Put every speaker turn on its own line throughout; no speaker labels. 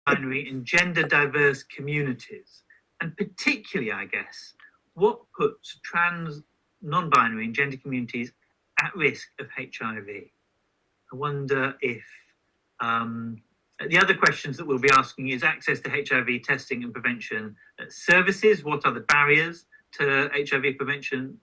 non-binary and gender diverse communities, and particularly, I guess, what puts trans, non-binary and gender communities at risk of HIV? I wonder if the other questions that we'll be asking is access to HIV testing and prevention services. What are the barriers to HIV prevention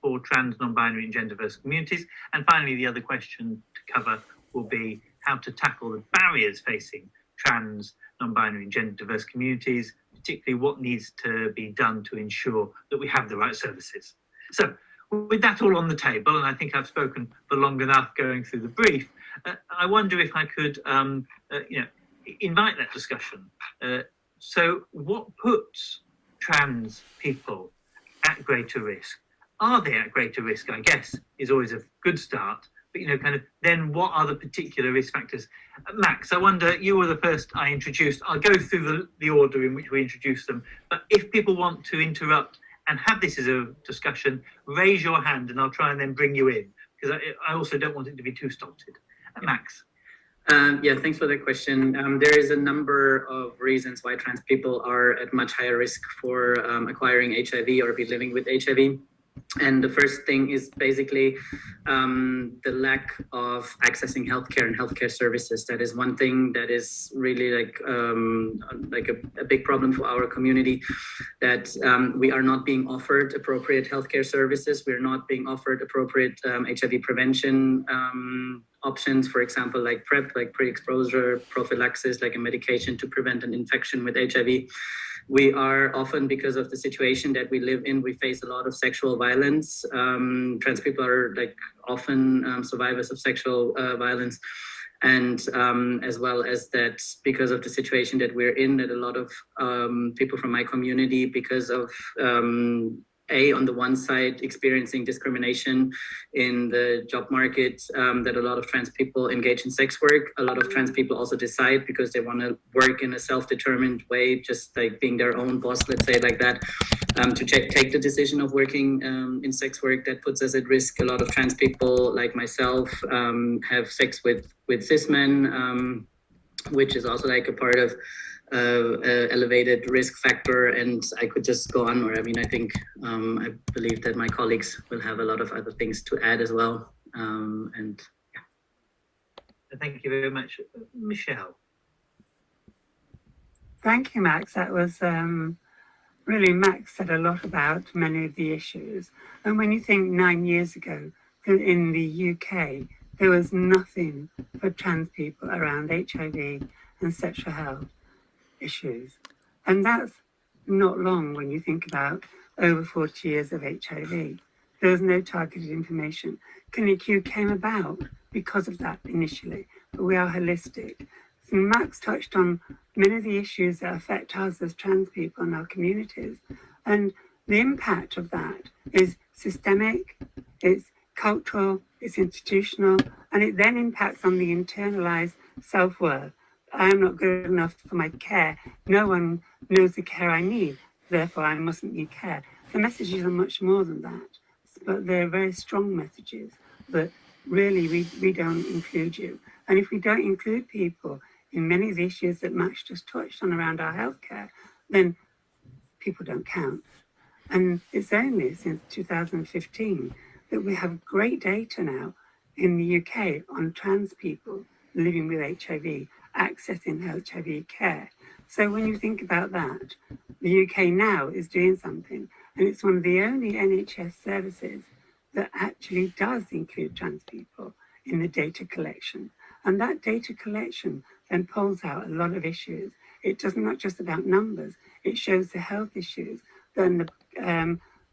for trans, non-binary and gender diverse communities? And finally, the other question to cover will be how to tackle the barriers facing trans, non-binary and gender diverse communities, particularly what needs to be done to ensure that we have the right services. So with that all on the table, and I think I've spoken for long enough going through the brief, I wonder if I could invite that discussion. So what puts trans people at greater risk? Are they at greater risk, I guess, is always a good start. But, then what are the particular risk factors? Max, I wonder, you were the first I introduced. I'll go through the order in which we introduced them. But if people want to interrupt and have this as a discussion, raise your hand and I'll try and then bring you in, because I also don't want it to be too stilted. Max.
Yeah, thanks for the question. There is a number of reasons why trans people are at much higher risk for acquiring HIV or be living with HIV. And the first thing is basically the lack of accessing healthcare and healthcare services. That is one thing that is really like a big problem for our community, that we are not being offered appropriate healthcare services. We're not being offered appropriate HIV prevention options, for example, like PrEP, like pre-exposure prophylaxis, like a medication to prevent an infection with HIV. We are often, because of the situation that we live in, we face a lot of sexual violence. Trans people are like often survivors of sexual violence. And as well as that, because of the situation that we're in, that a lot of people from my community, because of on the one side, experiencing discrimination in the job market, that a lot of trans people engage in sex work. A lot of trans people also decide, because they want to work in a self-determined way, just like being their own boss, let's say like that, to take the decision of working in sex work. That puts us at risk. A lot of trans people, like myself, have sex with cis men, which is also like a part of elevated risk factor, and I could just go on. Or I think I believe that my colleagues will have a lot of other things to add as well. And yeah.
Thank you very much, Michelle.
Thank you, Max. That was really, Max said a lot about many of the issues. And when you think 9 years ago in the UK, there was nothing for trans people around HIV and sexual health issues. And that's not long when you think about over 40 years of HIV. There was no targeted information. Clinic Q came about because of that initially, but we are holistic. So Max touched on many of the issues that affect us as trans people in our communities. And the impact of that is systemic, it's cultural, it's institutional, and it then impacts on the internalized self-worth. I am not good enough for my care. No one knows the care I need, therefore I mustn't need care. The messages are much more than that, but they're very strong messages. But really, we don't include you. And if we don't include people in many of the issues that Max just touched on around our healthcare, then people don't count. And it's only since 2015 that we have great data now in the UK on trans people living with HIV, accessing HIV care. So when you think about that, the UK now is doing something, and it's one of the only NHS services that actually does include trans people in the data collection. And that data collection then pulls out a lot of issues. It does not just about numbers, it shows the health issues. And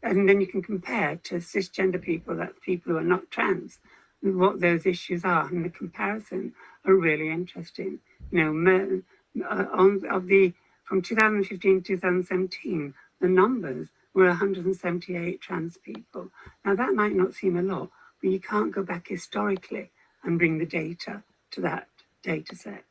then you can compare to cisgender people, that's people who are not trans, what those issues are, and the comparison are really interesting. From 2015 to 2017, the numbers were 178 trans people. Now that might not seem a lot, but you can't go back historically and bring the data to that data set.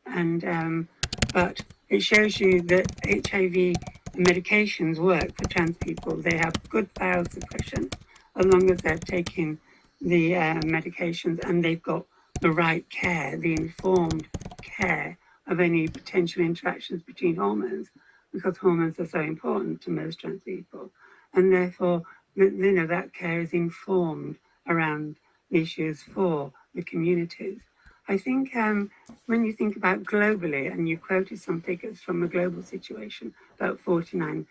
And but it shows you that HIV medications work for trans people. They have good viral suppression as long as they're taking the medications and they've got the right care, the informed care of any potential interactions between hormones, because hormones are so important to most trans people. And therefore, that care is informed around the issues for the communities. I think when you think about globally, and you quoted some figures from a global situation, about 49%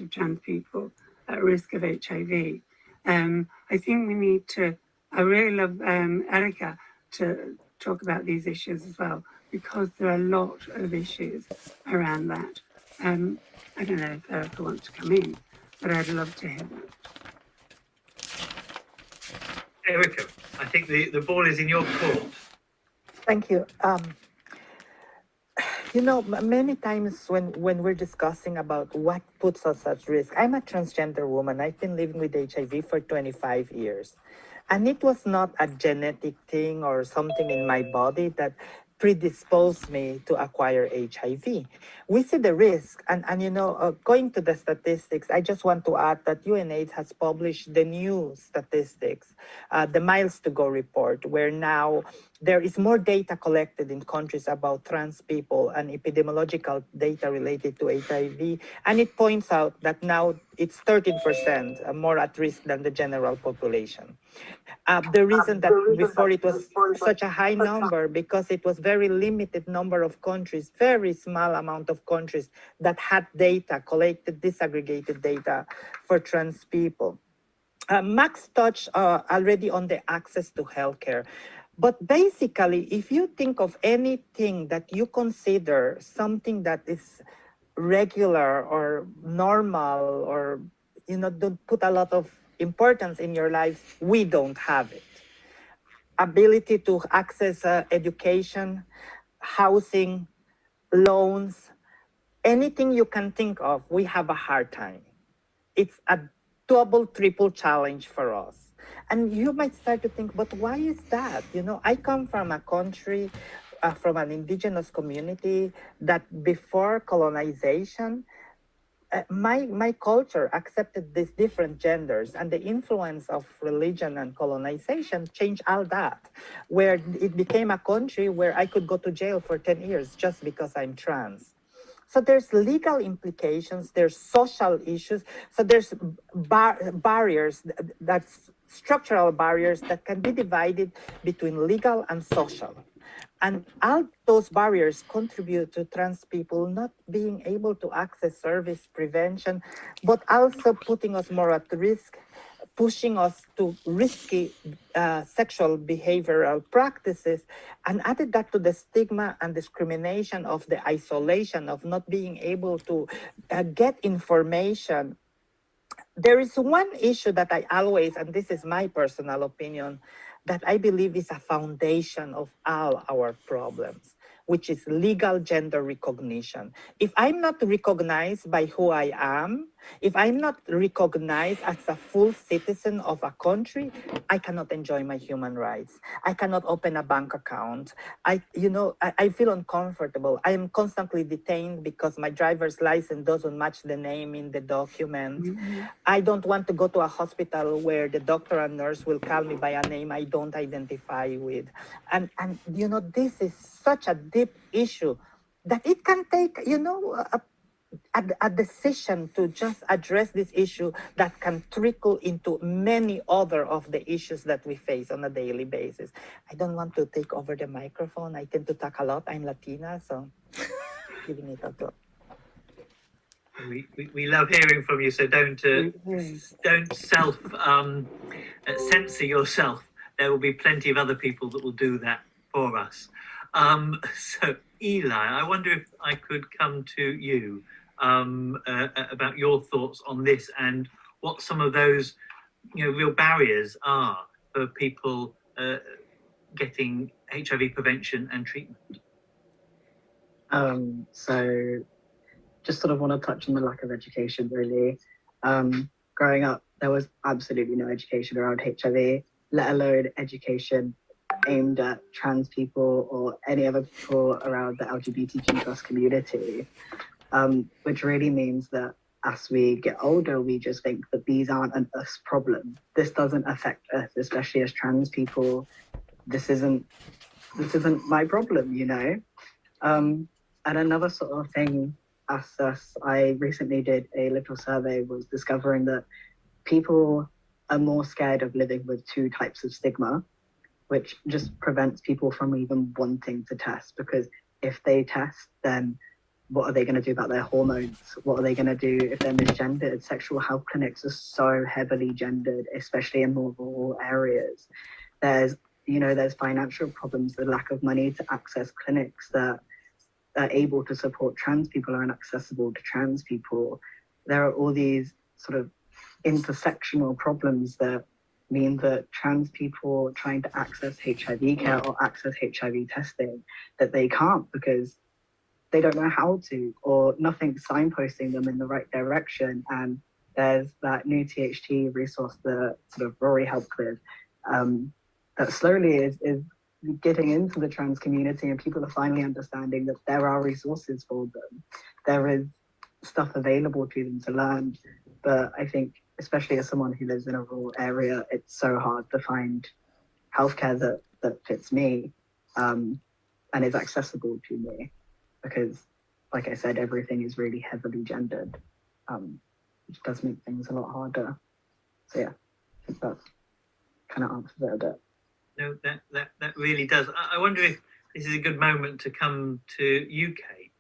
of trans people at risk of HIV. I think we need to, I really love Erica to talk about these issues as well, because there are a lot of issues around that. I don't know if Erica wants to come in, but I'd love to hear that.
Erica, I think the ball is in your court.
Thank you. Many times when we're discussing about what puts us at risk, I'm a transgender woman. I've been living with HIV for 25 years. And it was not a genetic thing or something in my body that predisposed me to acquire HIV. We see the risk. And going to the statistics, I just want to add that UNAIDS has published the new statistics, the Miles to Go report, where now there is more data collected in countries about trans people and epidemiological data related to HIV. And it points out that now it's 13% more at risk than the general population. The reason that before it was such a high number, because it was very limited number of countries, very small amount of countries that had data, collected, disaggregated data for trans people. Max touched already on the access to healthcare. But basically, if you think of anything that you consider something that is regular or normal, or don't put a lot of importance in your lives, we don't have it. Ability to access education, housing, loans, anything you can think of, we have a hard time. It's a double, triple challenge for us. And you might start to think, but why is that? I come from a country, from an indigenous community that before colonization, my culture accepted these different genders, and the influence of religion and colonization changed all that, where it became a country where I could go to jail for 10 years just because I'm trans. So there's legal implications, there's social issues, so there's barriers, that's structural barriers that can be divided between legal and social. And all those barriers contribute to trans people not being able to access service prevention, but also putting us more at risk, pushing us to risky sexual behavioral practices, and added that to the stigma and discrimination of the isolation of not being able to get information. There is one issue that I always, and this is my personal opinion, that I believe is a foundation of all our problems, which is legal gender recognition. If I'm not recognized by who I am, if I'm not recognized as a full citizen of a country, I cannot enjoy my human rights. I cannot open a bank account. I feel uncomfortable. I am constantly detained because my driver's license doesn't match the name in the document. Mm-hmm. I don't want to go to a hospital where the doctor and nurse will call me by a name I don't identify with. And this is such a deep issue that it can take, a decision to just address this issue that can trickle into many other of the issues that we face on a daily basis. I don't want to take over the microphone. I tend to talk a lot. I'm Latina, so giving it a go.
We love hearing from you, so don't self censor yourself. There will be plenty of other people that will do that for us. So Eli, I wonder if I could come to you about your thoughts on this and what some of those real barriers are for people getting HIV prevention and treatment.
So just sort of want to touch on the lack of education, really. Growing up, there was absolutely no education around HIV, let alone education aimed at trans people or any other people around the LGBTQ plus community, which really means that as we get older, we just think that these aren't an us problem. This doesn't affect us, especially as trans people. This isn't my problem, And another sort of thing I recently did a little survey was discovering that people are more scared of living with two types of stigma, which just prevents people from even wanting to test, because if they test, then what are they going to do about their hormones? What are they going to do if they're misgendered? Sexual health clinics are so heavily gendered, especially in more rural areas. There's financial problems, the lack of money to access clinics that are able to support trans people are inaccessible to trans people. There are all these sort of intersectional problems that mean that trans people trying to access HIV care or access HIV testing, that they can't because they don't know how to, or nothing's signposting them in the right direction. And there's that new THT resource, the sort of Rory helped with, that slowly is getting into the trans community, and people are finally understanding that there are resources for them. There is stuff available to them to learn. But I think, especially as someone who lives in a rural area, it's so hard to find healthcare that fits me and is accessible to me, because, like I said, everything is really heavily gendered, which does make things a lot harder. So yeah, I think that kind of answers it a bit.
No, that really does. I wonder if this is a good moment to come to you, Kate,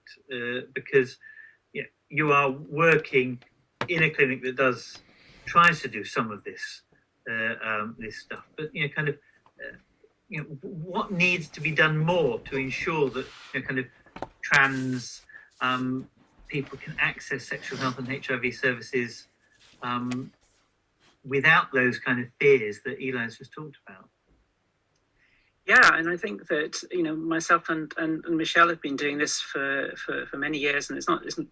because you are working in a clinic that tries to do some of this this stuff, but what needs to be done more to ensure that trans people can access sexual health and HIV services without those kind of fears that Eli's just talked about.
Yeah, and I think that myself and Michelle have been doing this for many years, and it's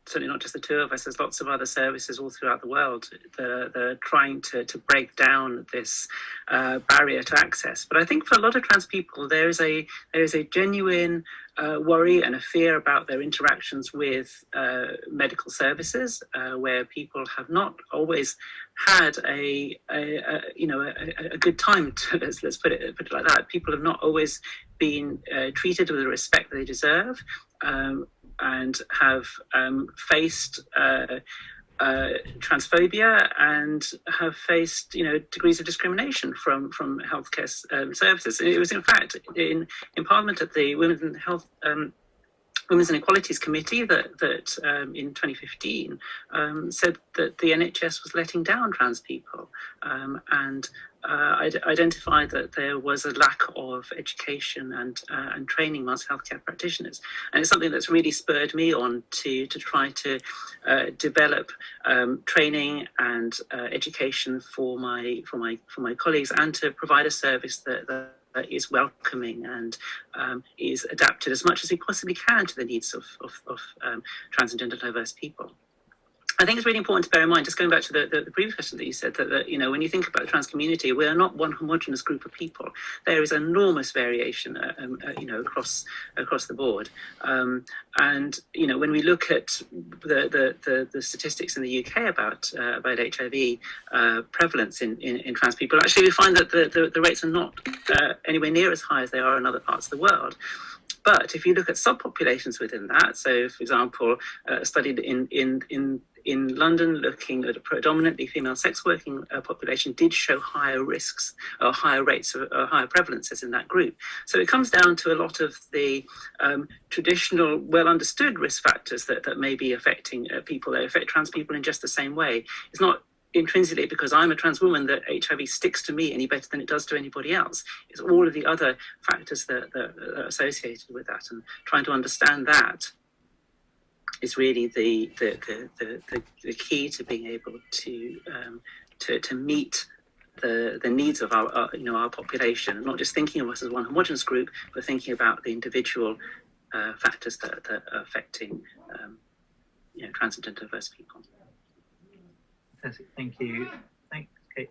certainly not just the two of us. There's lots of other services all throughout the world that are trying to break down this barrier to access. But I think for a lot of trans people, there is a genuine worry and a fear about their interactions with medical services, where people have not always had a good time. Let's put it like that. People have not always been treated with the respect they deserve, and have faced transphobia and have faced degrees of discrimination from healthcare services. It was in fact in Parliament at the Women's and Equalities Committee that in 2015 said that the NHS was letting down trans people, and identified that there was a lack of education and training amongst healthcare practitioners. And it's something that's really spurred me on to try to develop training and education for my colleagues, and to provide a service that is welcoming and is adapted as much as we possibly can to the needs of trans and gender diverse people. I think it's really important to bear in mind, just going back to the previous question that you said, that when you think about the trans community, we are not one homogenous group of people. There is enormous variation, across the board. And when we look at the statistics in the UK about HIV prevalence in trans people, actually we find that the rates are not anywhere near as high as they are in other parts of the world. But if you look at subpopulations within that, so for example, studied in London, looking at a predominantly female sex working population, did show higher risks or higher rates or higher prevalences in that group. So it comes down to a lot of the traditional, well understood risk factors that may be affecting people. They affect trans people in just the same way. It's not intrinsically because I'm a trans woman that HIV sticks to me any better than it does to anybody else. It's all of the other factors that are associated with that, and trying to understand that is really the key to being able to meet the needs of our population, not just thinking of us as one homogenous group, but thinking about the individual factors that are affecting trans and gender diverse people.
Fantastic, thank you. Thanks, Kate.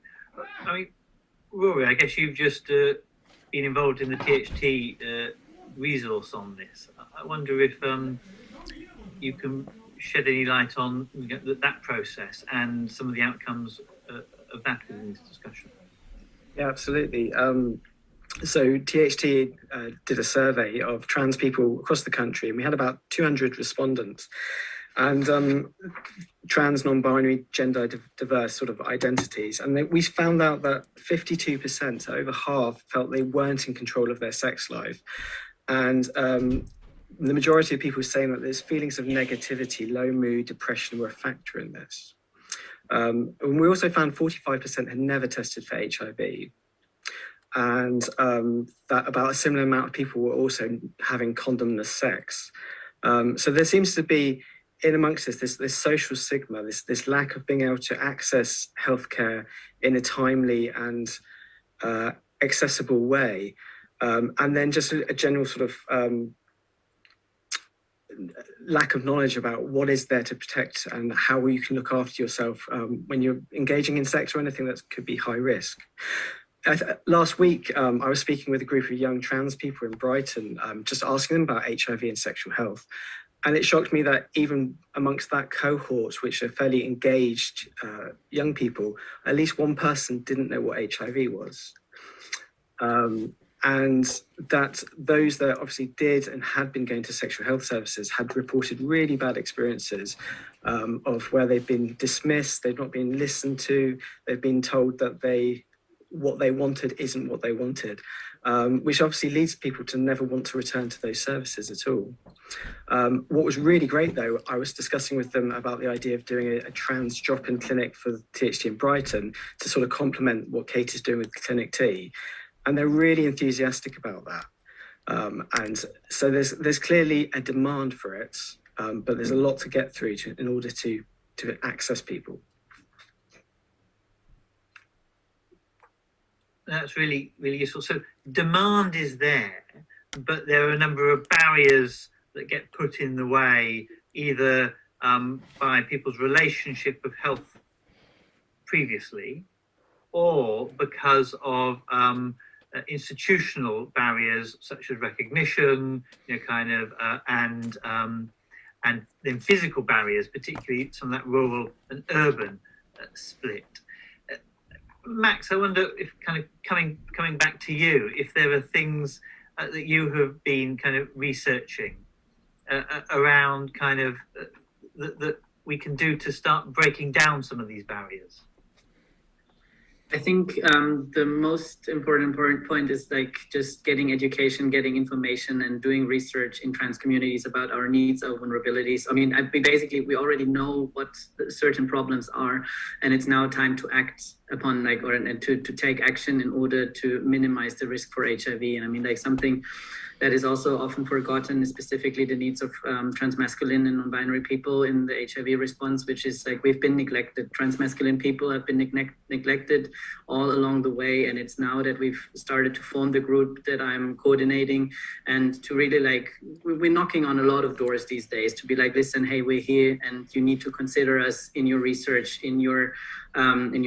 I mean, Rory, I guess you've just been involved in the THT resource on this. I wonder if you can shed any light on that process and some of the outcomes of that within this discussion.
Yeah, absolutely. So THT did a survey of trans people across the country, and we had about 200 respondents. And trans, non-binary, gender diverse sort of identities. And we found out that 52%, so over half, felt they weren't in control of their sex life. And the majority of people saying that there's feelings of negativity, low mood, depression were a factor in this. And we also found 45% had never tested for HIV. And that about a similar amount of people were also having condomless sex. So there seems to be, in amongst this social stigma, this lack of being able to access healthcare in a timely and accessible way, and then just a general sort of lack of knowledge about what is there to protect and how you can look after yourself when you're engaging in sex or anything that could be high risk. Last week, I was speaking with a group of young trans people in Brighton, just asking them about HIV and sexual health. And it shocked me that even amongst that cohort, which are fairly engaged young people, at least one person didn't know what HIV was. And that those that obviously did and had been going to sexual health services had reported really bad experiences of where they've been dismissed, they've not been listened to, they've been told that what they wanted isn't what they wanted, which obviously leads people to never want to return to those services at all. What was really great though, I was discussing with them about the idea of doing a trans drop-in clinic for THT in Brighton to sort of complement what Kate is doing with Clinic T. And they're really enthusiastic about that. And so there's clearly a demand for it, but there's a lot to get through in order to access people.
That's really, really useful. So demand is there, but there are a number of barriers that get put in the way, either by people's relationship of health previously, or because of institutional barriers such as recognition, and then physical barriers, particularly some of that rural and urban split. Max, I wonder if kind of coming back to you, if there are things that you have been kind of researching around kind of that we can do to start breaking down some of these barriers.
I think the most important point is like just getting education, getting information, and doing research in trans communities about our needs, our vulnerabilities. I mean, we already know what certain problems are, and it's now time to act upon to take action in order to minimize the risk for HIV. And I mean, like something that is also often forgotten is specifically the needs of transmasculine and non-binary people in the HIV response, which is like we've been neglected. Transmasculine people have been neglected all along the way, and it's now that we've started to form the group that I'm coordinating, and to really we're knocking on a lot of doors these days to be like, listen, hey, we're here, and you need to consider us in your research, in your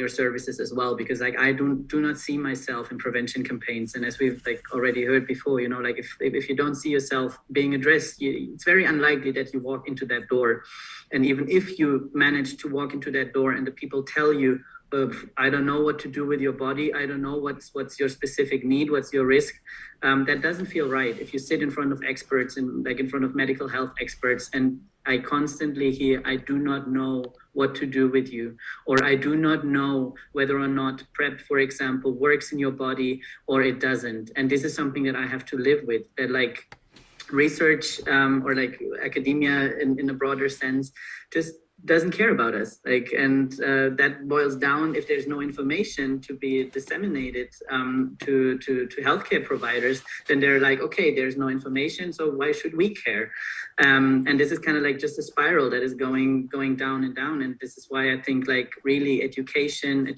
services as well, because I do not see myself in prevention campaigns. And as we've already heard before, if you don't see yourself being addressed, it's very unlikely that you walk into that door. And even if you manage to walk into that door and the people tell you, I don't know what to do with your body, I don't know what's your specific need, what's your risk, that doesn't feel right. If you sit in front of experts and in front of medical health experts, and I constantly hear, I do not know what to do with you, or I do not know whether or not PrEP, for example, works in your body or it doesn't. And this is something that I have to live with, that research or academia in a broader sense just doesn't care about us, and that boils down, if there's no information to be disseminated to healthcare providers, then they're like, okay, there's no information, so why should we care? And this is kind of just a spiral that is going down and down. And this is why I think really education,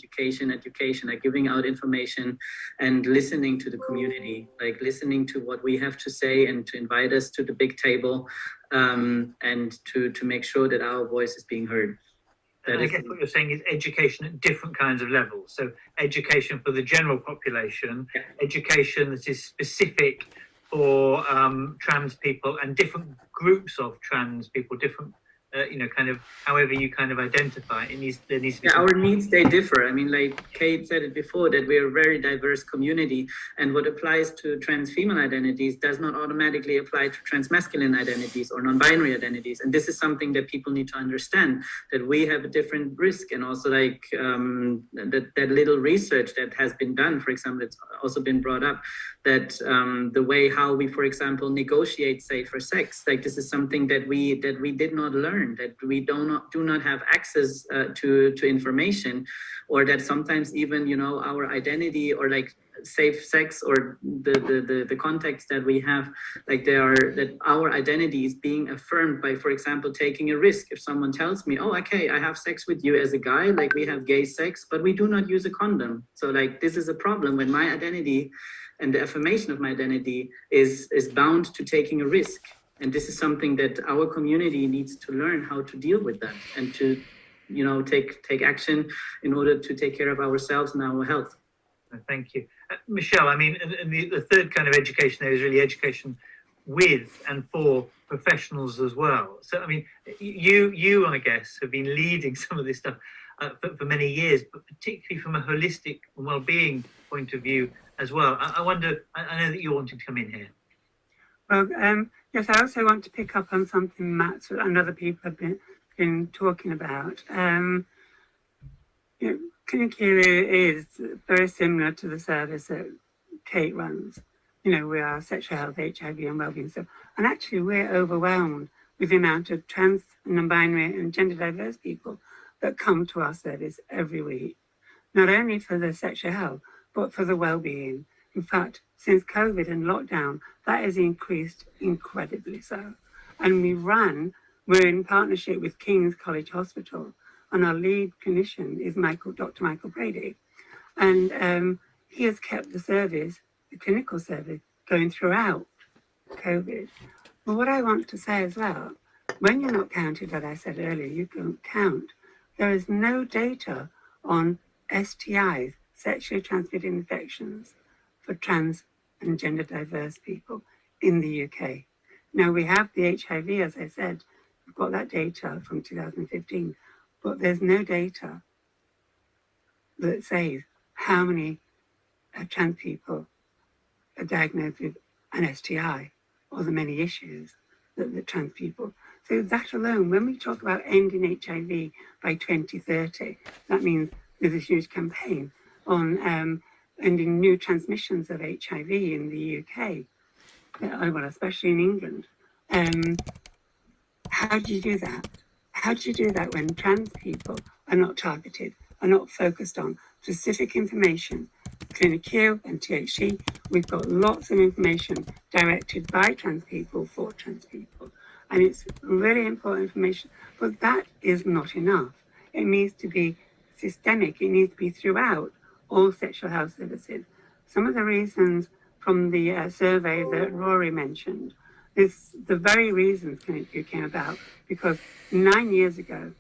giving out information and listening to the community, listening to what we have to say and to invite us to the big table, and to make sure that our voice is being heard.
I guess what you're saying is education at different kinds of levels. So education for the general population, yeah. Education that is specific for trans people and different groups of trans people, different kind of however you kind of identify it needs, there needs to be
Yeah, our needs, they differ. I mean, like Kate said it before, that we're a very diverse community, and what applies to trans female identities does not automatically apply to trans masculine identities or non-binary identities. And this is something that people need to understand, that we have a different risk. And also like that little research that has been done, for example, it's also been brought up that the way how we, for example, negotiate safer sex, like this is something that we did not learn, that we do not have access to information, or that sometimes even, you know, our identity or like safe sex or the context that we have, like that our identity is being affirmed by, for example, taking a risk. If someone tells me, oh, okay, I have sex with you as a guy, like we have gay sex, but we do not use a condom. So like this is a problem when my identity and the affirmation of my identity is bound to taking a risk. And this is something that our community needs to learn how to deal with that, and to, you know, take action in order to take care of ourselves and our health.
Thank you. Michelle, I mean, and the third kind of education there is really education with and for professionals as well. So, I mean, you I guess, have been leading some of this stuff for many years, but particularly from a holistic well-being point of view as well. I wonder, I know that you're wanting to come in here.
Well, yes, I also want to pick up on something Matt and other people have been talking about. Clinically is very similar to the service that Kate runs. You know, we are sexual health, HIV and wellbeing stuff. And actually we're overwhelmed with the amount of trans, non-binary and gender diverse people that come to our service every week, not only for the sexual health, but for the wellbeing. In fact, since COVID and lockdown, that has increased incredibly so. And we're in partnership with King's College Hospital, and our lead clinician is Dr. Michael Brady. And he has kept the service, the clinical service, going throughout COVID. But what I want to say as well, when you're not counted, as I said earlier, you don't count. There is no data on STIs, sexually transmitted infections, for trans and gender diverse people in the UK. Now we have the HIV, as I said, we've got that data from 2015, but there's no data that says how many trans people are diagnosed with an STI or the many issues that the trans people. So that alone, when we talk about ending HIV by 2030, that means there's a huge campaign on ending new transmissions of HIV in the UK, well, especially in England. How do you do that? How do you do that when trans people are not targeted, are not focused on specific information? ClinicQ and THC, we've got lots of information directed by trans people for trans people. And it's really important information, but that is not enough. It needs to be systemic. It needs to be throughout all sexual health services. Some of the reasons from the survey that Rory mentioned is the very reasons ClinicQ came about, because 9 years ago,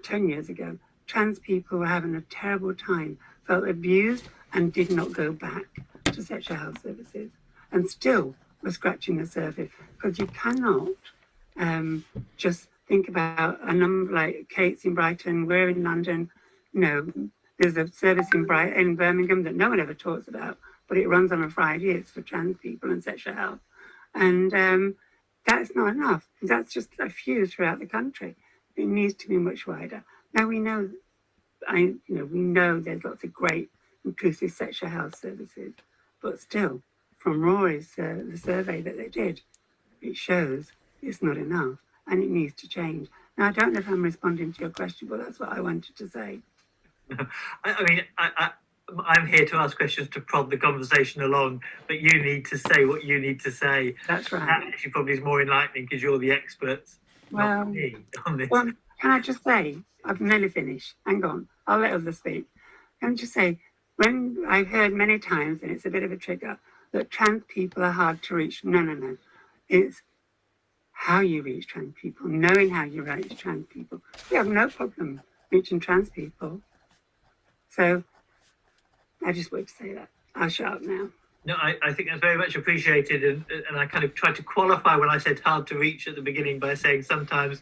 10 years ago, trans people were having a terrible time, felt abused and did not go back to sexual health services, and still were scratching the surface, because you cannot just think about a number like Kate's in Brighton, we're in London, you know, there's a service in Birmingham that no one ever talks about, but it runs on a Friday, it's for trans people and sexual health. And that's not enough. That's just a few throughout the country. It needs to be much wider. Now we know, we know there's lots of great inclusive sexual health services, but still, from Rory's the survey that they did, it shows it's not enough and it needs to change. Now I don't know if I'm responding to your question, but that's what I wanted to say.
I mean, I'm here to ask questions to prod the conversation along, but you need to say what you need to say.
That's right.
That actually probably is more enlightening because you're the experts, not me on this.
Well, can I just say, I've nearly finished. Hang on, I'll let others speak. Can I just say, when I've heard many times, and it's a bit of a trigger, that trans people are hard to reach. No. It's how you reach trans people, knowing how you reach trans people. We have no problem reaching trans people. So I just wanted to say that. I'll shut up now.
No, I think that's very much appreciated. And I kind of tried to qualify when I said hard to reach at the beginning by saying sometimes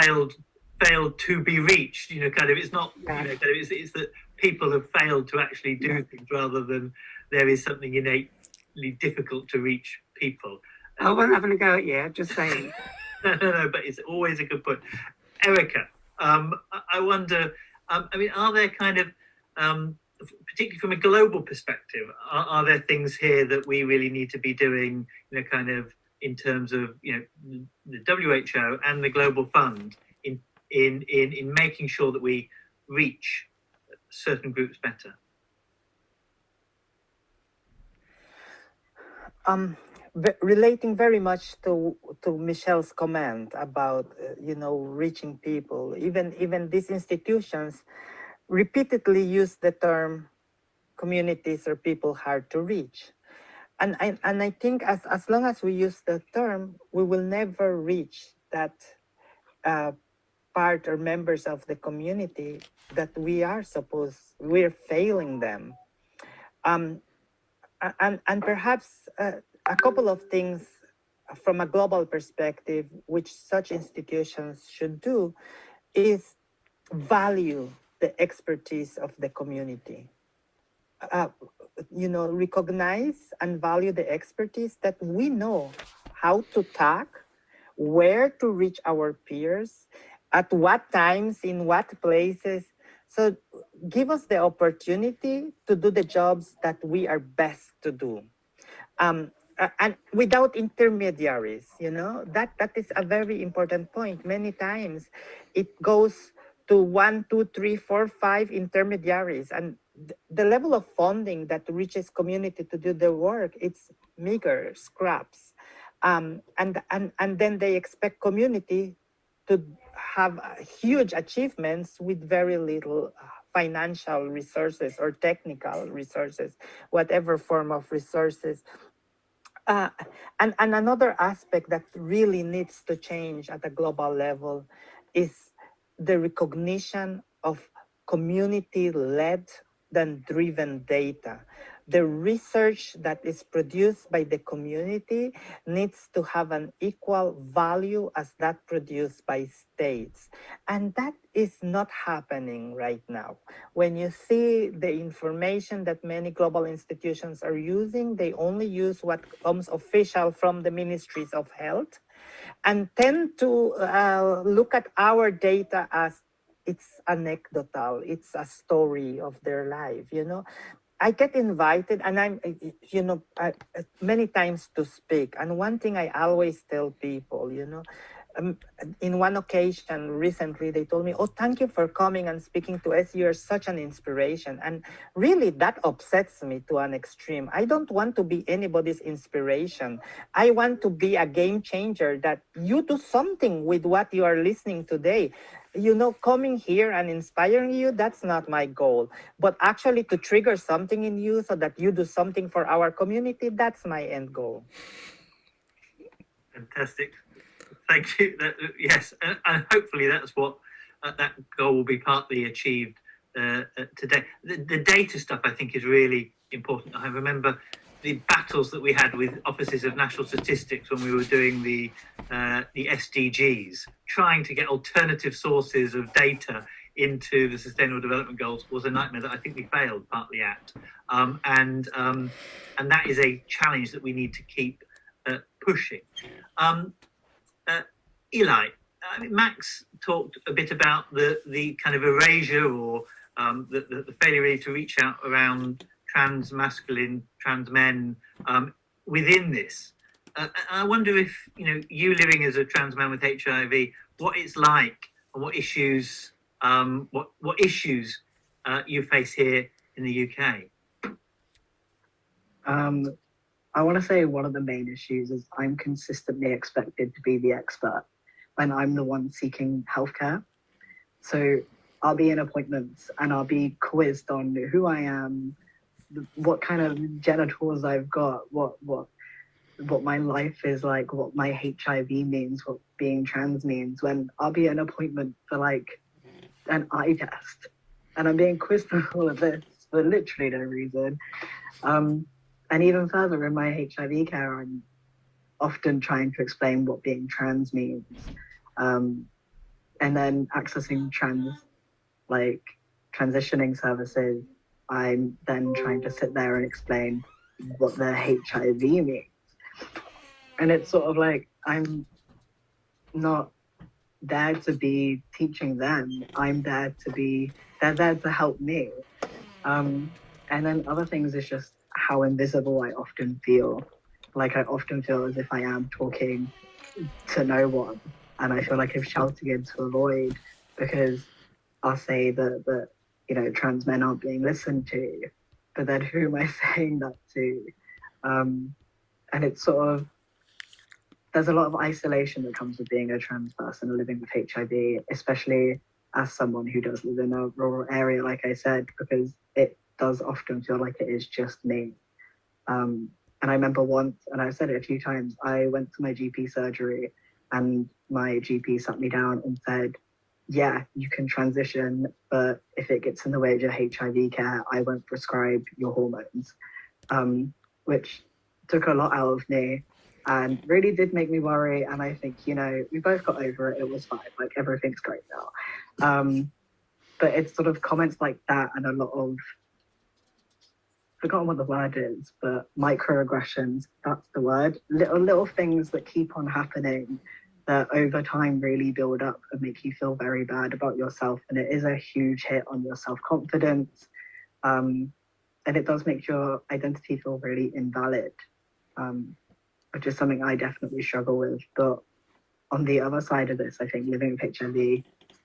failed to be reached. Kind of, it's not. It's that people have failed to actually do things rather than there is something innately difficult to reach people.
I wasn't having a go at you, just saying.
No, but it's always a good point. Erica, I wonder, are there kind of, particularly from a global perspective, are there things here that we really need to be doing, kind of in terms of, the WHO and the Global Fund in making sure that we reach certain groups better?
Relating very much to Michelle's comment about reaching people, even these institutions repeatedly use the term communities or people hard to reach, and I think as long as we use the term, we will never reach that part or members of the community that we're failing them. And perhaps a couple of things from a global perspective, which such institutions should do, is value the expertise of the community. Recognize and value the expertise that we know how to talk, where to reach our peers, at what times, in what places. So give us the opportunity to do the jobs that we are best to do. And without intermediaries, that is a very important point. Many times it goes to 1, 2, 3, 4, 5 intermediaries, and the level of funding that reaches community to do the work, it's meager scraps. And then they expect community to have huge achievements with very little financial resources or technical resources, whatever form of resources. And another aspect that really needs to change at a global level is the recognition of community-led and driven data. The research that is produced by the community needs to have an equal value as that produced by states. And that is not happening right now. When you see the information that many global institutions are using, they only use what comes official from the ministries of health and tend to look at our data as it's anecdotal, it's a story of their life, I get invited and I'm, many times to speak. And one thing I always tell people, in one occasion recently, they told me, oh, thank you for coming and speaking to us. You're such an inspiration. And really, that upsets me to an extreme. I don't want to be anybody's inspiration. I want to be a game changer, that you do something with what you are listening today. Coming here and inspiring you, that's not my goal. But actually to trigger something in you so that you do something for our community, that's my end goal.
Fantastic. Thank you. Yes, and hopefully that's what that goal will be partly achieved today. The data stuff, I think, is really important. I remember the battles that we had with offices of national statistics when we were doing the SDGs, trying to get alternative sources of data into the Sustainable Development Goals was a nightmare that I think we failed partly at. And that is a challenge that we need to keep pushing. Eli, Max talked a bit about the kind of erasure or the failure really to reach out around trans masculine, trans men within this. I wonder if, you living as a trans man with HIV, what it's like and what issues you face here in the UK.
I want to say one of the main issues is I'm consistently expected to be the expert when I'm the one seeking healthcare. So I'll be in appointments and I'll be quizzed on who I am, what kind of genitals I've got, what my life is like, what my HIV means, what being trans means, when I'll be in an appointment for like an eye test and I'm being quizzed on all of this for literally no reason. And even further, in my HIV care, I'm often trying to explain what being trans means. and then accessing transitioning services, I'm then trying to sit there and explain what the HIV means. And it's sort of like, I'm not there to be teaching them. they're there to help me. And then other things is just how invisible I often feel. Like I often feel as if I am talking to no one. And I feel like I'm shouting into a void because I'll say that trans men aren't being listened to, but then who am I saying that to? And it's sort of, there's a lot of isolation that comes with being a trans person living with HIV, especially as someone who does live in a rural area, like I said, because it does often feel like it is just me. And I remember once, and I've said it a few times, I went to my GP surgery and my GP sat me down and said, yeah, you can transition, but if it gets in the way of your HIV care, I won't prescribe your hormones, which took a lot out of me and really did make me worry. And I think, we both got over it. It was fine. Like, everything's great now. But it's sort of comments like that and a lot of, forgotten what the word is, but microaggressions, that's the word. Little things that keep on happening that over time really build up and make you feel very bad about yourself. And it is a huge hit on your self-confidence. And it does make your identity feel really invalid, which is something I definitely struggle with. But on the other side of this, I think living with HIV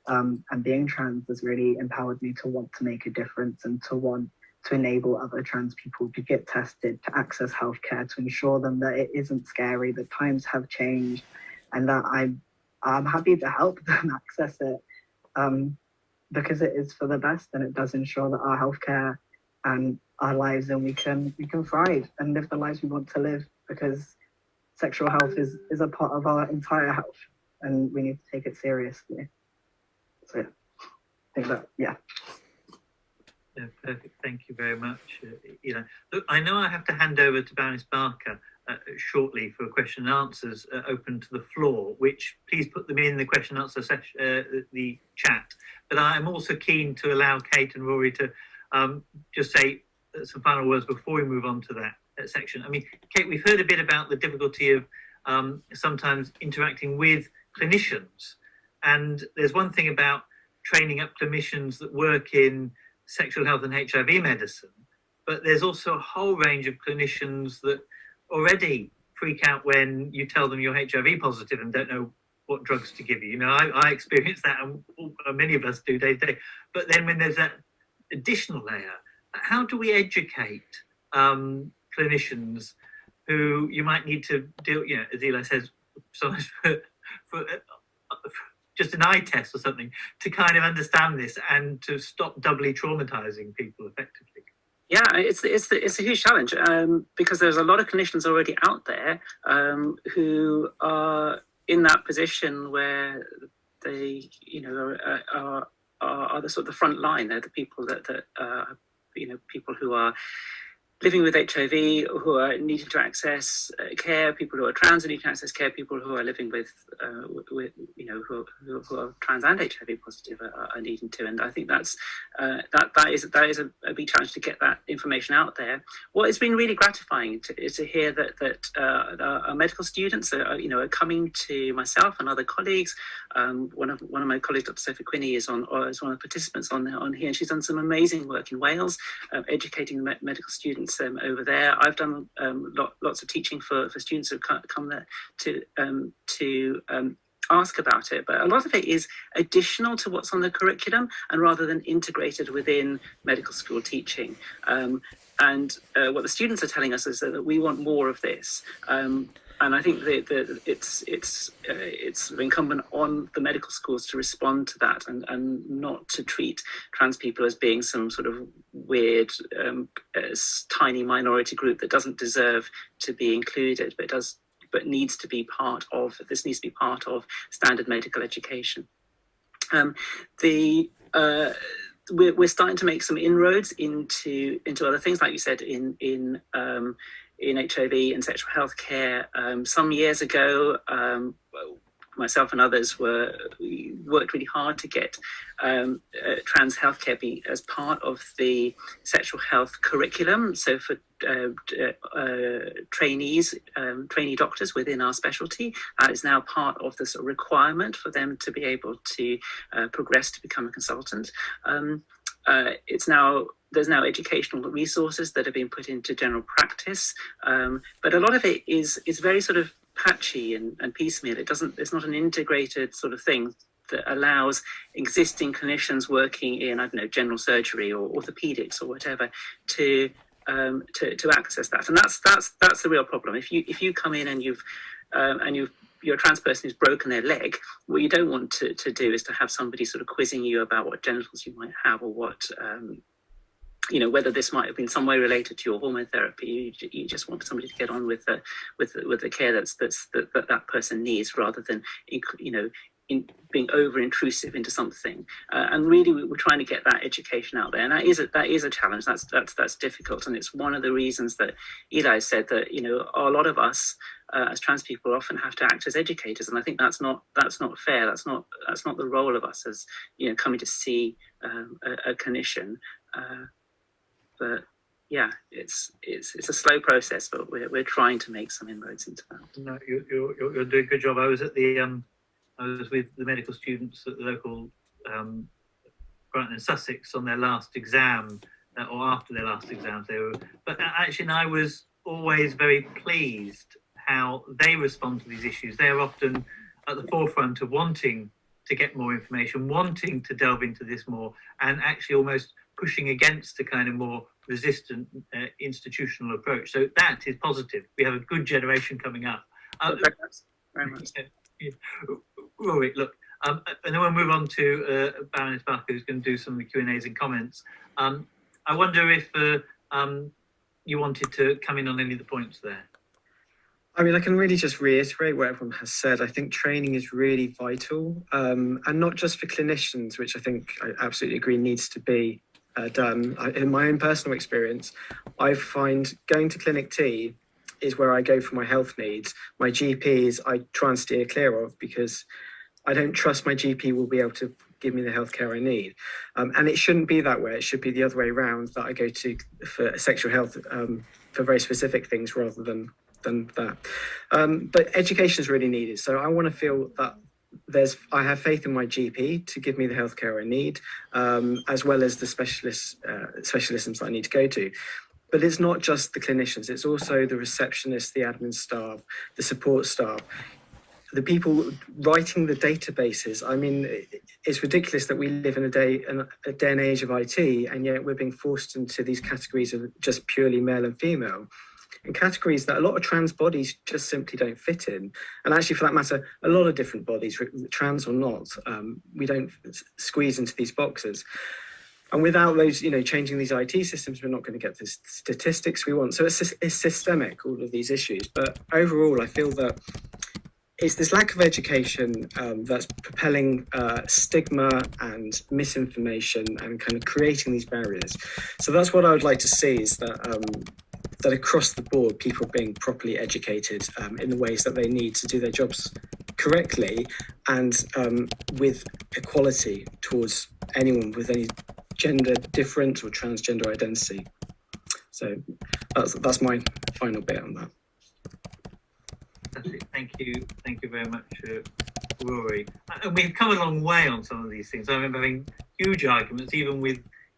and being trans has really empowered me to want to make a difference and to want to enable other trans people to get tested, to access healthcare, to ensure them that it isn't scary, that times have changed, and that I'm happy to help them access it because it is for the best and it does ensure that our healthcare and our lives, and we can thrive and live the lives we want to live, because sexual health is a part of our entire health and we need to take it seriously. So yeah, I think that, yeah.
Yeah, perfect. Thank you very much. Look, I know I have to hand over to Baroness Barker shortly for question and answers open to the floor, which please put them in the question and answer session, the chat. But I'm also keen to allow Kate and Rory to just say some final words before we move on to that section. I mean, Kate, we've heard a bit about the difficulty of sometimes interacting with clinicians. And there's one thing about training up clinicians that work in sexual health and HIV medicine, but there's also a whole range of clinicians that already freak out when you tell them you're HIV positive and don't know what drugs to give you. I experience that, and many of us do day to day. But then when there's that additional layer, how do we educate clinicians who you might need to deal, as Eli says, sometimes for just an eye test or something, to kind of understand this and to stop doubly traumatizing people effectively?
Yeah, it's a huge challenge because there's a lot of clinicians already out there who are in that position where they, are the sort of the front line. They're the people that people who are living with HIV, who are needing to access care, people who are trans and need to access care, people who are living with who are trans and HIV positive are needing to. And I think that is a big challenge to get that information out there. What has been really gratifying is to hear that our medical students are coming to myself and other colleagues. One of my colleagues, Dr. Sophie Quinney, is one of the participants on here, and she's done some amazing work in Wales, educating the medical students over there. I've done lots of teaching for students who've come there to ask about it, but a lot of it is additional to what's on the curriculum and rather than integrated within medical school teaching. And what the students are telling us is that we want more of this. And I think that it's incumbent on the medical schools to respond to that and not to treat trans people as being some sort of weird, tiny minority group that doesn't deserve to be included, but needs to be part of standard medical education. We're starting to make some inroads into other things, like you said, in HIV and sexual health care. Some years ago, myself and others worked really hard to get trans healthcare be as part of the sexual health curriculum. So for trainees, trainee doctors within our specialty, that is now part of the sort of requirement for them to be able to progress to become a consultant. There's now educational resources that have been put into general practice, but a lot of it is very sort of patchy and piecemeal. It's not an integrated sort of thing that allows existing clinicians working in, I don't know, general surgery or orthopedics or whatever to access that. And that's the real problem. If you come in and you're a trans person who's broken their leg, what you don't want to do is to have somebody sort of quizzing you about what genitals you might have or what whether this might have been some way related to your hormone therapy. You just want somebody to get on with the care that person needs, rather than in being over intrusive into something. And really, we're trying to get that education out there, and that is a challenge. That's difficult, and it's one of the reasons that Eli said that a lot of us as trans people often have to act as educators, and I think that's not fair. That's not the role of us as coming to see a clinician. But yeah, it's a slow process, but we're trying to make some inroads into that.
No, you're doing a good job. I was with the medical students at the local Brighton and Sussex on their last exam, or after their last exams. But actually, I was always very pleased how they respond to these issues. They're often at the forefront of wanting to get more information, wanting to delve into this more, and actually almost pushing against a kind of more resistant institutional approach. So that is positive. We have a good generation coming up.
Very much.
Rory, look, and then we'll move on to Baroness Barker, who's going to do some of the Q&As and comments. I wonder if you wanted to come in on any of the points there.
I mean, I can really just reiterate what everyone has said. I think training is really vital, and not just for clinicians, which I think I absolutely agree needs to be done. In my own personal experience, I find going to Clinic T is where I go for my health needs. My GPs I try and steer clear of, because I don't trust my GP will be able to give me the healthcare I need. And it shouldn't be that way. It should be the other way around, that I go to for sexual health for very specific things rather than that. But education is really needed. So I want to feel that I have faith in my GP to give me the healthcare I need, as well as the specialisms that I need to go to. But it's not just the clinicians, it's also the receptionists, the admin staff, the support staff, the people writing the databases. I mean, it's ridiculous that we live in a day and age of IT, and yet we're being forced into these categories of just purely male and female, and categories that a lot of trans bodies just simply don't fit in. And actually, for that matter, a lot of different bodies, trans or not, we don't squeeze into these boxes. And without those, changing these IT systems, we're not going to get the statistics we want. So it's systemic, all of these issues. But overall, I feel that it's this lack of education that's propelling stigma and misinformation and kind of creating these barriers. So that's what I would like to see, is that that across the board, people are being properly educated in the ways that they need to do their jobs correctly, and with equality towards anyone with any gender different or transgender identity. So that's my final bit on that.
Thank you very much, Rory. And we've come a long way on some of these things. I remember having huge arguments, even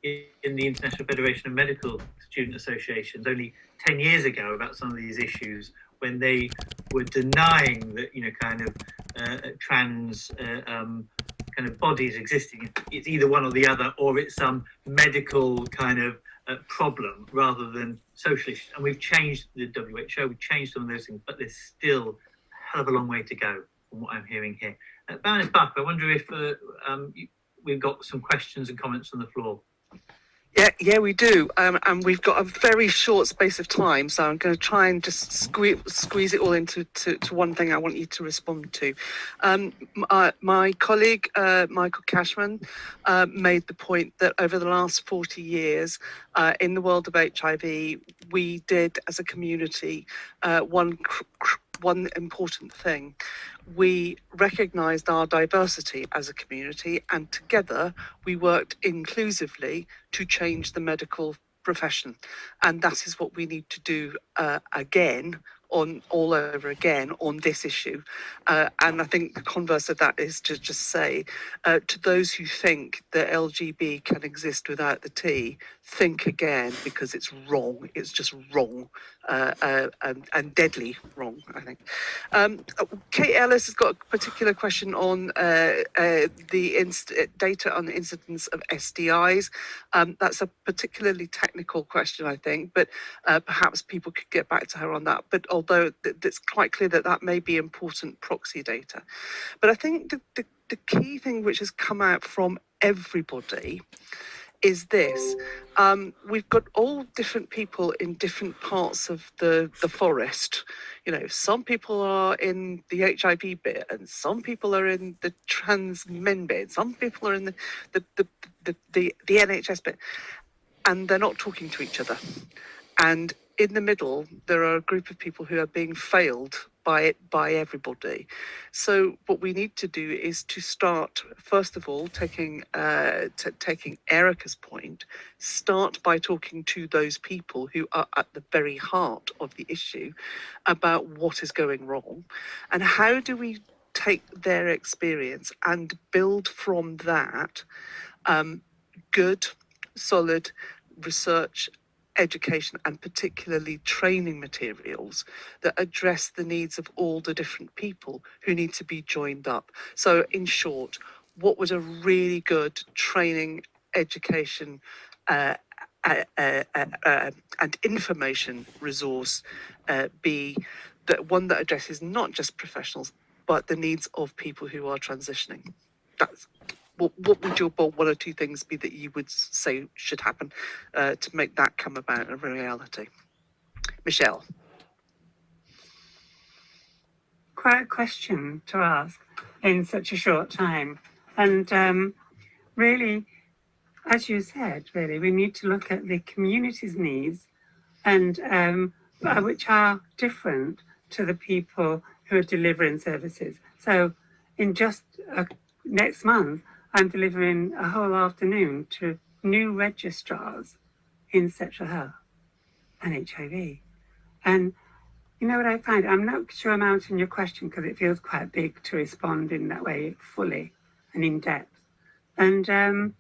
in the International Federation of Medical Student Associations, only 10 years ago, about some of these issues, when they were denying that trans kind of bodies existing. It's either one or the other, or it's some medical kind of problem rather than social issues. And we've changed the WHO, we've changed some of those things, but there's still a hell of a long way to go from what I'm hearing here. Baroness Barker, I wonder if we've got some questions and comments on the floor.
Yeah, we do. And we've got a very short space of time, so I'm going to try and just squeeze it all into one thing I want you to respond to. My colleague, Michael Cashman, made the point that over the last 40 years, in the world of HIV, we did, as a community, one one important thing. We recognised our diversity as a community, and together we worked inclusively to change the medical profession. And that is what we need to do again, on all over again on this issue. And I think the converse of that is to just say to those who think that LGB can exist without the T, think again, because it's wrong. It's just wrong, and deadly wrong, I think. Kate Ellis has got a particular question on the data on the incidence of STIs. That's a particularly technical question, I think, but perhaps people could get back to her on that. But although it's quite clear that that may be important proxy data. But I think the key thing which has come out from everybody is this. We've got all different people in different parts of the forest. You know, some people are in the HIV bit, and some people are in the trans men bit, some people are in the NHS bit, and they're not talking to each other. And in the middle, there are a group of people who are being failed by everybody. So what we need to do is to start, first of all, taking Erica's point, start by talking to those people who are at the very heart of the issue about what is going wrong, and how do we take their experience and build from that good, solid research, education, and particularly training materials that address the needs of all the different people who need to be joined up. So in short, what would a really good training, education and information resource be, that one that addresses not just professionals but the needs of people who are transitioning? That's what would your one or two things be that you would say should happen to make that come about a reality? Michelle.
Quite a question to ask in such a short time. And really, as you said, really, we need to look at the community's needs, and which are different to the people who are delivering services. So in just next month, I'm delivering a whole afternoon to new registrars in sexual health and HIV. And you know what I find? I'm not sure I'm answering your question because it feels quite big to respond in that way fully and in depth. And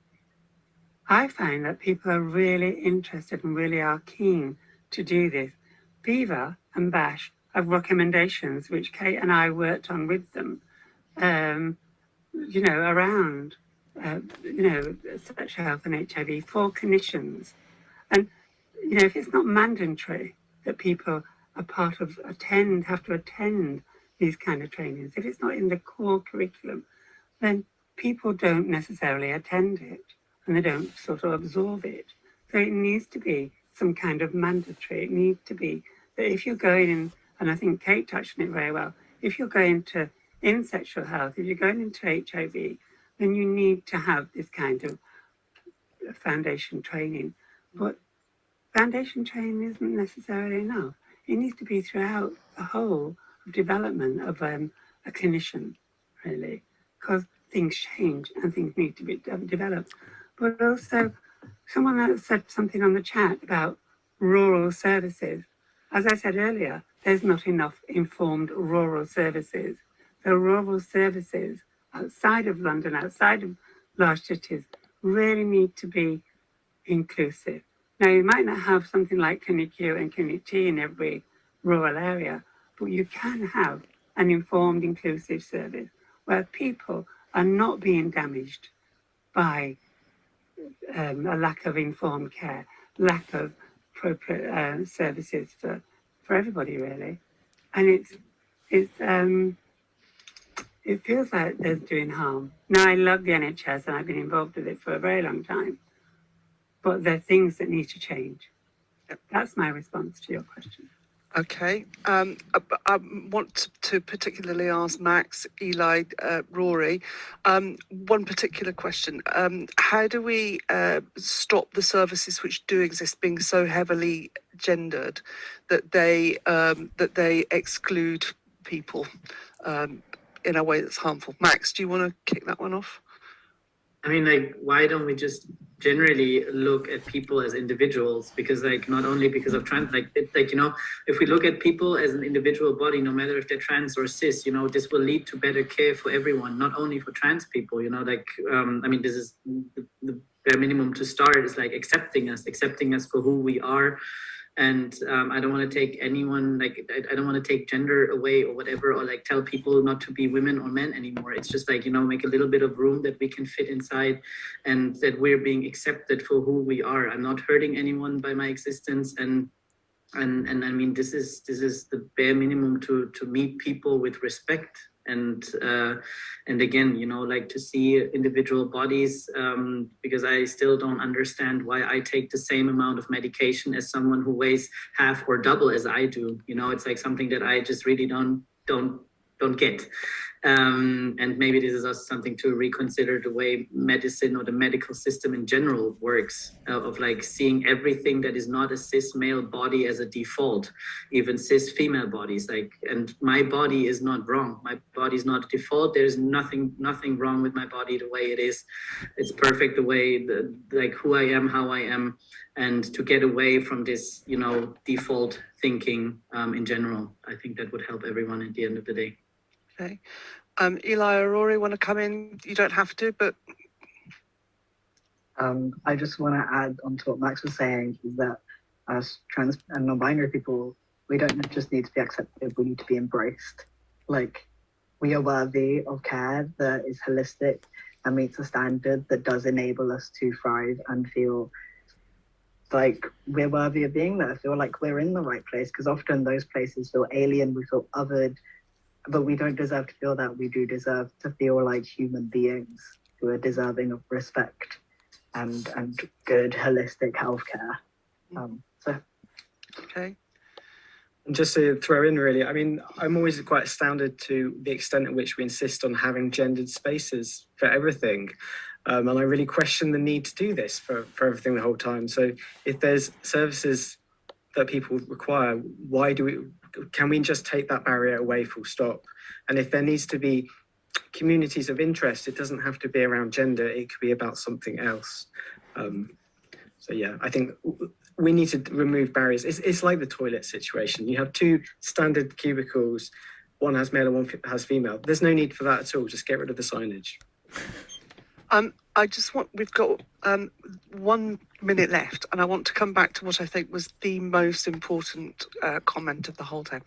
I find that people are really interested and really are keen to do this. Beaver and Bash have recommendations which Kate and I worked on with them, you know, around, you know, sexual health and HIV for clinicians. And, you know, if it's not mandatory that people are part of, have to attend these kind of trainings, if it's not in the core curriculum, then people don't necessarily attend it and they don't sort of absorb it. So it needs to be some kind of mandatory. It needs to be that if you're going in, and I think Kate touched on it very well, if you're going to in sexual health, if you're going into HIV, then you need to have this kind of foundation training. But foundation training isn't necessarily enough. It needs to be throughout the whole of development of a clinician, really, because things change and things need to be developed. But also, someone that said something on the chat about rural services. As I said earlier, there's not enough informed rural services. So rural services outside of London, outside of large cities, really need to be inclusive. Now, you might not have something like Clinic U and Clinic T in every rural area, but you can have an informed, inclusive service where people are not being damaged by a lack of informed care, lack of appropriate services for everybody, really. And it feels like they're doing harm. Now, I love the NHS and I've been involved with it for a very long time, but there are things that need to change. That's my response to your question.
Okay. I want to particularly ask Max, Eli, Rory, one particular question. How do we stop the services which do exist being so heavily gendered that they exclude people in a way that's harmful. Max, do you want to kick that one off?
I mean, like, why don't we just generally look at people as individuals? Because, like, not only because of trans, like, you know, if we look at people as an individual body, no matter if they're trans or cis, you know, this will lead to better care for everyone, not only for trans people, you know, like, I mean, this is the bare minimum to start, is like accepting us for who we are. And I don't want to take anyone, like, I don't want to take gender away or whatever, or like tell people not to be women or men anymore. It's just like, you know, make a little bit of room that we can fit inside, and that we're being accepted for who we are. I'm not hurting anyone by my existence. And I mean, this is the bare minimum to meet people with respect. And again, you know, like, to see individual bodies, because I still don't understand why I take the same amount of medication as someone who weighs half or double as I do. You know, it's like something that I just really don't get. And maybe this is also something to reconsider, the way medicine or the medical system in general works, of like seeing everything that is not a cis male body as a default, even cis female bodies. Like, and my body is not wrong. My body is not a default. There's nothing wrong with my body the way it is. It's perfect the way, like, who I am, how I am, and to get away from this, you know, default thinking in general. I think that would help everyone at the end of the day.
Okay. Eli or Rory, want to come in? You don't have to, but
I just want to add on to what Max was saying, is that as trans and non-binary people, we don't just need to be accepted, we need to be embraced. Like, we are worthy of care that is holistic and meets a standard that does enable us to thrive and feel like we're worthy of being there, feel like we're in the right place, because often those places feel alien, we feel othered, but we don't deserve to feel that. We do deserve to feel like human beings who are deserving of respect and good holistic healthcare. So,
okay.
And just to throw in, really, I mean, I'm always quite astounded to the extent at which we insist on having gendered spaces for everything. And I really question the need to do this for everything the whole time. So if there's services that people require, can we just take that barrier away, full stop? And if there needs to be communities of interest, it doesn't have to be around gender, it could be about something else. So yeah, I think we need to remove barriers. It's like the toilet situation. You have two standard cubicles, one has male and one has female. There's no need for that at all. Just get rid of the signage.
We've got 1 minute left, and I want to come back to what I think was the most important comment of the whole time.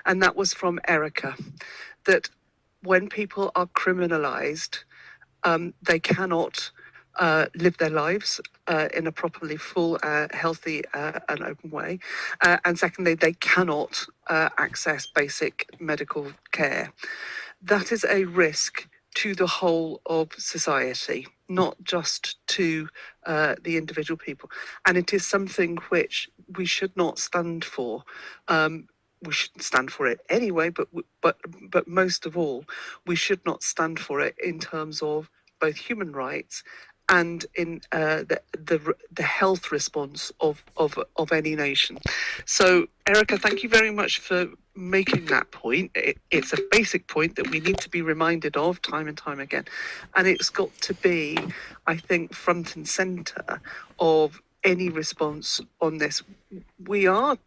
And that was from Erica, that when people are criminalized, they cannot live their lives in a properly full, healthy and open way. And secondly, they cannot access basic medical care. That is a risk to the whole of society, not just to the individual people. And it is something which we should not stand for. We shouldn't stand for it anyway, but most of all, we should not stand for it in terms of both human rights and in the health response of any nation. So, Erica, thank you very much for making that point. It's a basic point that we need to be reminded of time and time again. And it's got to be, I think, front and centre of any response on this. We are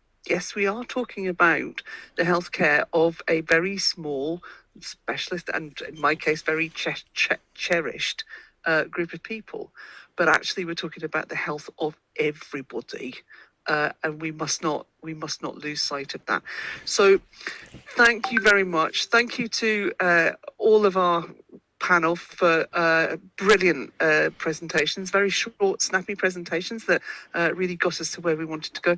talking about the healthcare of a very small, specialist, and in my case, very cherished group of people. But actually, we're talking about the health of everybody. And we must not lose sight of that. So thank you very much. Thank you to all of our panel for brilliant presentations, very short, snappy presentations that really got us to where we wanted to go.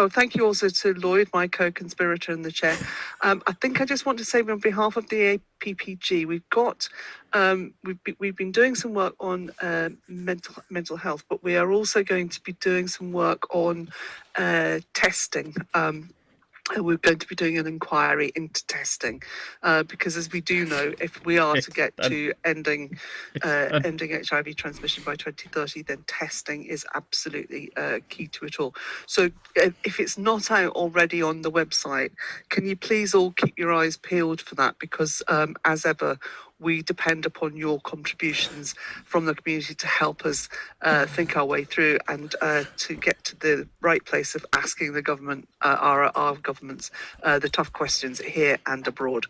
Thank you also to Lloyd, my co-conspirator in the chair. I think I just want to say on behalf of the APPG, we've got we've been doing some work on mental health, but we are also going to be doing some work on testing. we're going to be doing an inquiry into testing, because as we do know, if we are to get to ending HIV transmission by 2030, then testing is absolutely key to it all. So if it's not out already on the website, can you please all keep your eyes peeled for that, because as ever, we depend upon your contributions from the community to help us think our way through and to get to the right place of asking the government, our governments, the tough questions here and abroad.